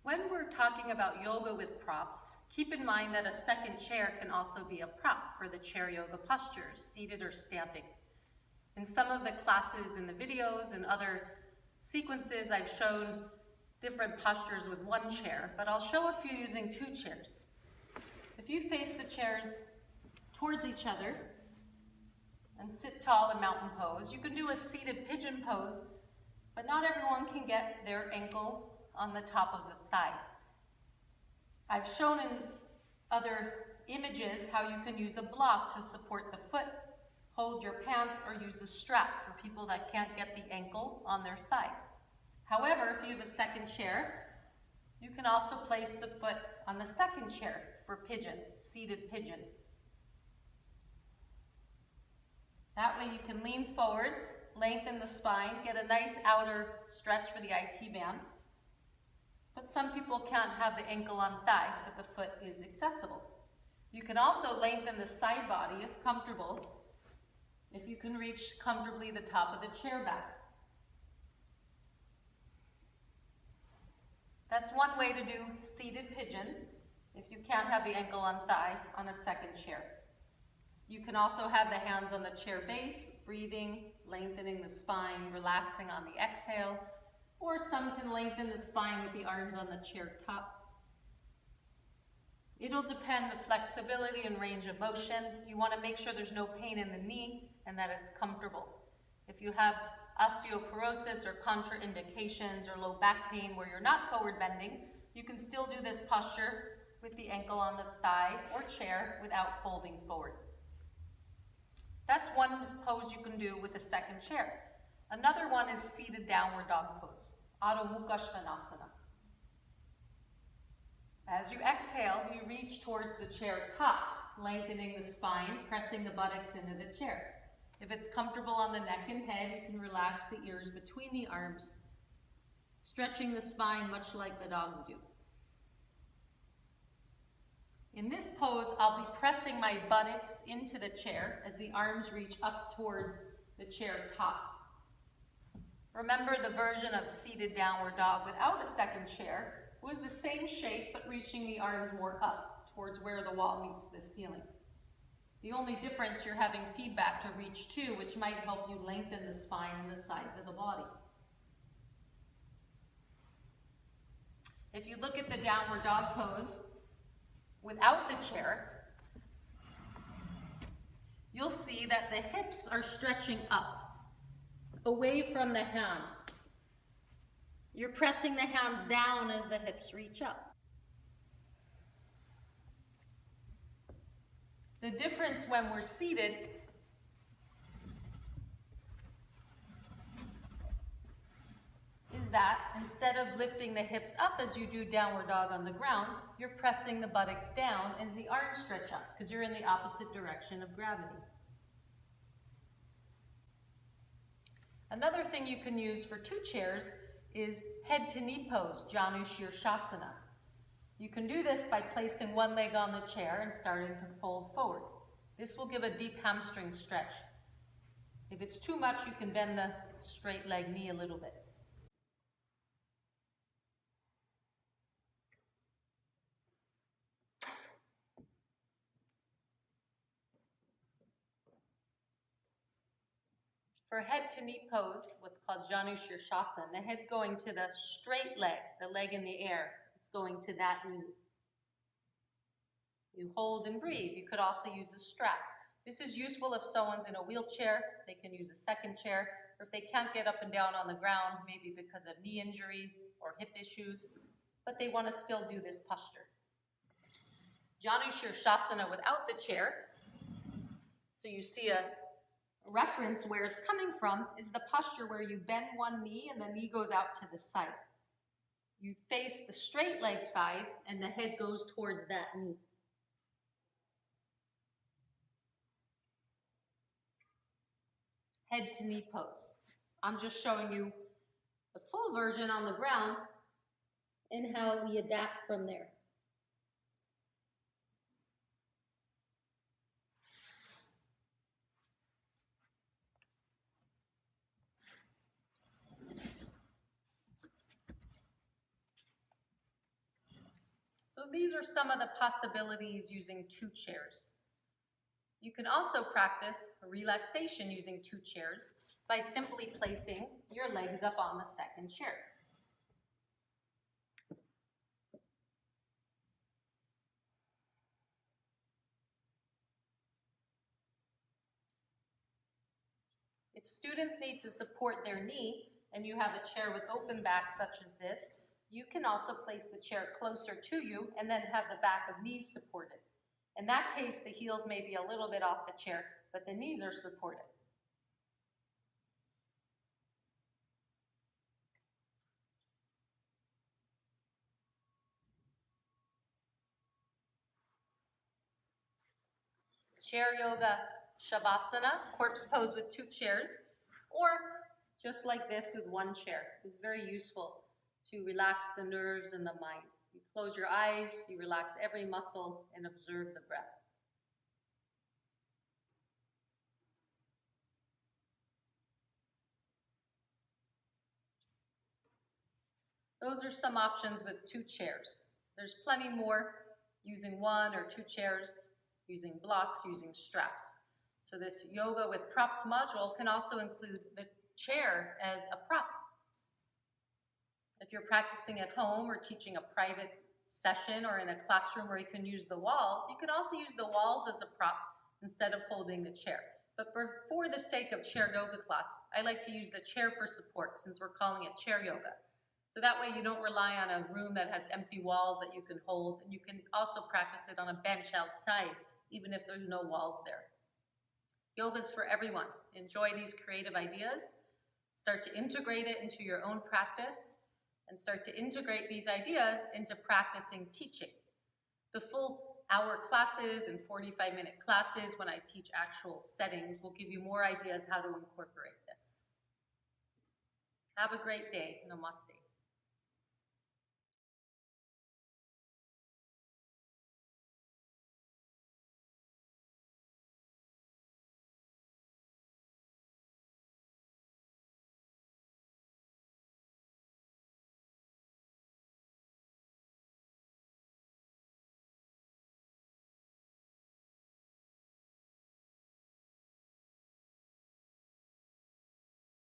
When we're talking about yoga with props, keep in mind that a second chair can also be a prop for the chair yoga postures, seated or standing. In some of the classes in the videos and other sequences, I've shown different postures with one chair, but I'll show a few using two chairs. If you face the chairs towards each other and sit tall in mountain pose, you can do a seated pigeon pose, but not everyone can get their ankle on the top of the thigh. I've shown in other images how you can use a block to support the foot, hold your pants, or use a strap for people that can't get the ankle on their thigh. However, if you have a second chair, you can also place the foot on the second chair for pigeon, seated pigeon. That way you can lean forward, lengthen the spine, get a nice outer stretch for the IT band. But some people can't have the ankle on thigh, but the foot is accessible. You can also lengthen the side body if comfortable, if you can reach comfortably the top of the chair back. That's one way to do seated pigeon if you can't have the ankle on thigh on a second chair. You can also have the hands on the chair base, breathing, lengthening the spine, relaxing on the exhale, or some can lengthen the spine with the arms on the chair top. It'll depend the flexibility and range of motion. You want to make sure there's no pain in the knee and that it's comfortable. If you have osteoporosis or contraindications or low back pain where you're not forward bending, you can still do this posture with the ankle on the thigh or chair without folding forward. That's one pose you can do with the second chair. Another one is seated downward dog pose, Adho Mukha Svanasana. As you exhale, you reach towards the chair top, lengthening the spine, pressing the buttocks into the chair. If it's comfortable on the neck and head, you can relax the ears between the arms, stretching the spine much like the dogs do. In this pose, I'll be pressing my buttocks into the chair as the arms reach up towards the chair top. Remember, the version of seated downward dog without a second chair was the same shape, but reaching the arms more up towards where the wall meets the ceiling. The only difference, you're having feedback to reach to, which might help you lengthen the spine and the sides of the body. If you look at the downward dog pose without the chair, you'll see that the hips are stretching up, away from the hands. You're pressing the hands down as the hips reach up. The difference when we're seated is that instead of lifting the hips up as you do downward dog on the ground, you're pressing the buttocks down as the arms stretch up because you're in the opposite direction of gravity. Another thing you can use for two chairs is head to knee pose, Janu Shirshasana. You can do this by placing one leg on the chair and starting to fold forward. This will give a deep hamstring stretch. If it's too much, you can bend the straight leg knee a little bit. For head to knee pose, what's called Janu Shirshasana, the head's going to the straight leg, the leg in the air. It's going to that knee. You hold and breathe. You could also use a strap. This is useful if someone's in a wheelchair. They can use a second chair. Or if they can't get up and down on the ground, maybe because of knee injury or hip issues, but they want to still do this posture. Janu Shirshasana without the chair. So you see a reference where it's coming from is the posture where you bend one knee and the knee goes out to the side. You face the straight leg side and the head goes towards that knee. Head to knee pose. I'm just showing you the full version on the ground and how we adapt from there. these are some of the possibilities using 2 chairs. You can also practice relaxation using 2 chairs by simply placing your legs up on the second chair. If students need to support their knee and you have a chair with open back such as this, you can also place the chair closer to you and then have the back of knees supported. In that case, the heels may be a little bit off the chair, but the knees are supported. Chair yoga, shavasana, corpse pose with 2 chairs, or just like this with 1 chair. It's very useful to relax the nerves and the mind. You close your eyes, you relax every muscle, and observe the breath. Those are some options with 2 chairs. There's plenty more using 1 or 2 chairs, using blocks, using straps. So this yoga with props module can also include the chair as a prop. If you're practicing at home or teaching a private session or in a classroom where you can use the walls, you can also use the walls as a prop instead of holding the chair. But for the sake of chair yoga class, I like to use the chair for support since we're calling it chair yoga. So that way you don't rely on a room that has empty walls that you can hold, and you can also practice it on a bench outside, even if there's no walls there. Yoga's for everyone. Enjoy these creative ideas. Start to integrate it into your own practice, and start to integrate these ideas into practicing teaching. The full hour classes and 45-minute classes when I teach actual settings will give you more ideas how to incorporate this. Have a great day. Namaste.